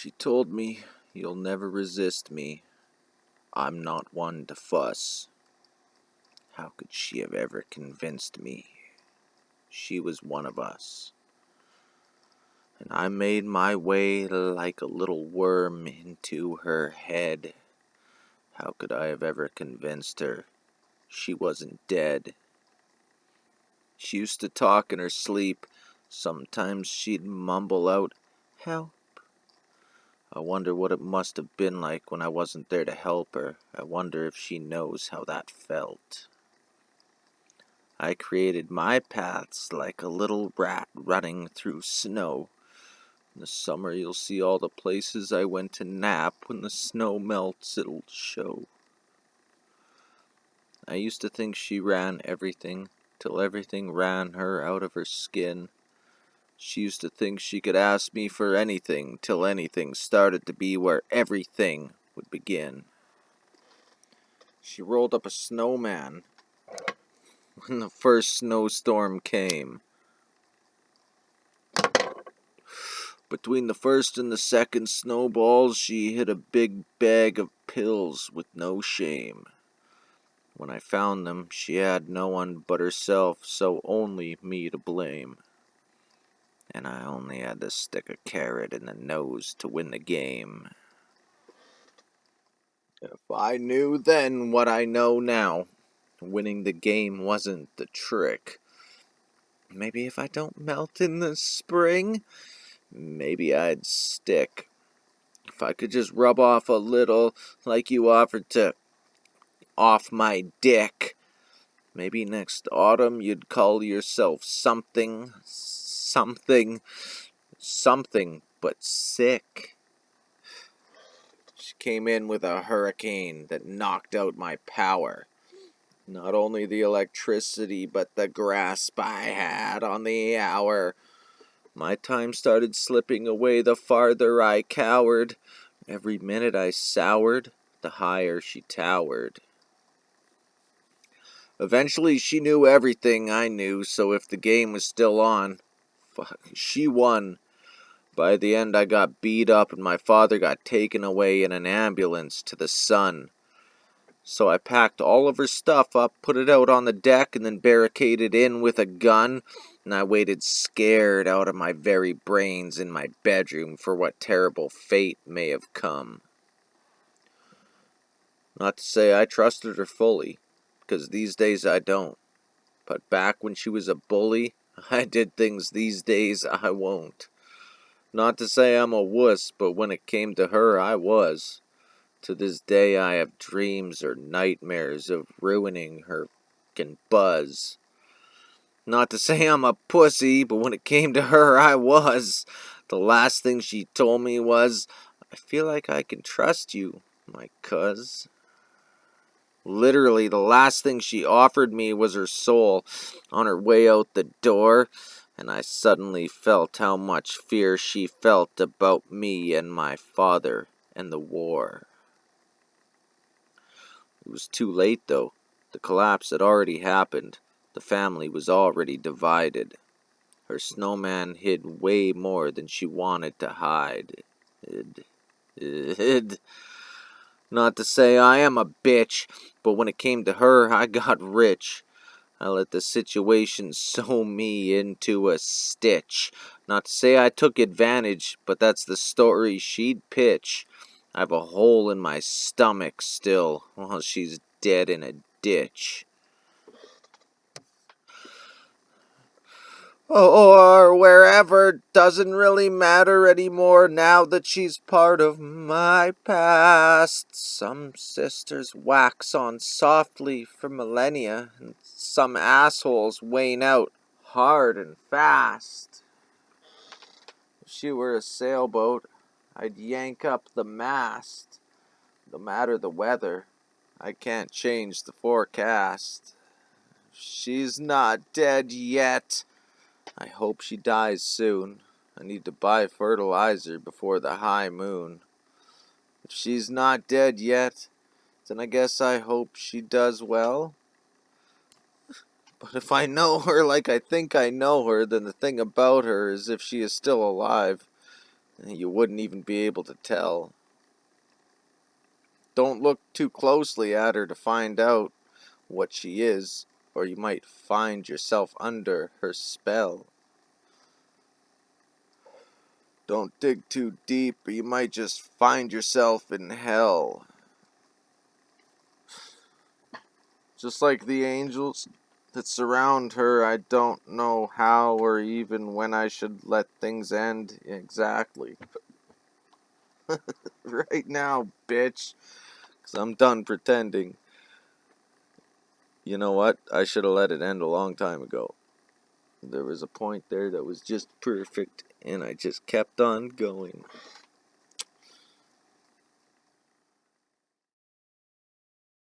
She told me, "You'll never resist me. I'm not one to fuss." How could she have ever convinced me? She was one of us. And I made my way like a little worm into her head. How could I have ever convinced her she wasn't dead? She used to talk in her sleep. Sometimes she'd mumble out, "Help." I wonder what it must have been like when I wasn't there to help her. I wonder if she knows how that felt. I created my paths like a little rat running through snow. In the summer you'll see all the places I went to nap. When the snow melts it'll show. I used to think she ran everything, till everything ran her out of her skin. She used to think she could ask me for anything, till anything started to be where everything would begin. She rolled up a snowman when the first snowstorm came. Between the first and the second snowballs, she hid a big bag of pills with no shame. When I found them, she had no one but herself, so only me to blame. And I only had to stick a carrot in the nose to win the game. If I knew then what I know now, winning the game wasn't the trick. Maybe if I don't melt in the spring, maybe I'd stick. If I could just rub off a little, like you offered to off my dick, maybe next autumn you'd call yourself something, but sick. She came in with a hurricane that knocked out my power. Not only the electricity, but the grasp I had on the hour. My time started slipping away the farther I cowered. Every minute I soured, the higher she towered. Eventually she knew everything I knew, so if the game was still on, she won. By the end I got beat up and my father got taken away in an ambulance to the sun. So I packed all of her stuff up, put it out on the deck, and then barricaded in with a gun, and I waited scared out of my very brains in my bedroom for what terrible fate may have come. Not to say I trusted her fully, because these days I don't. But back when she was a bully, I did things these days I won't. Not to say I'm a wuss, but when it came to her, I was. To this day I have dreams or nightmares of ruining her f***ing buzz. Not to say I'm a pussy, but when it came to her, I was. The last thing she told me was, "I feel like I can trust you, my cuz." Literally, the last thing she offered me was her soul on her way out the door, and I suddenly felt how much fear she felt about me and my father and the war. It was too late, though. The collapse had already happened. The family was already divided. Her snowman hid way more than she wanted to hide. Not to say I am a bitch, but when it came to her, I got rich. I let the situation sew me into a stitch. Not to say I took advantage, but that's the story she'd pitch. I have a hole in my stomach still, while she's dead in a ditch. Or wherever, doesn't really matter anymore now that she's part of my past. Some sisters wax on softly for millennia, and some assholes wane out hard and fast. If she were a sailboat, I'd yank up the mast. No matter the weather, I can't change the forecast. She's not dead yet. I hope she dies soon. I need to buy fertilizer before the high moon. If she's not dead yet, then I guess I hope she does well. But if I know her like I think I know her, then the thing about her is if she is still alive, You wouldn't even be able to tell. Don't look too closely at her to find out what she is, or you might find yourself under her spell. Don't dig too deep, or you might just find yourself in hell. Just like the angels that surround her, I don't know how or even when I should let things end exactly. Right now, bitch, 'cause I'm done pretending. You know what? I should have let it end a long time ago. There was a point there that was just perfect, and I just kept on going.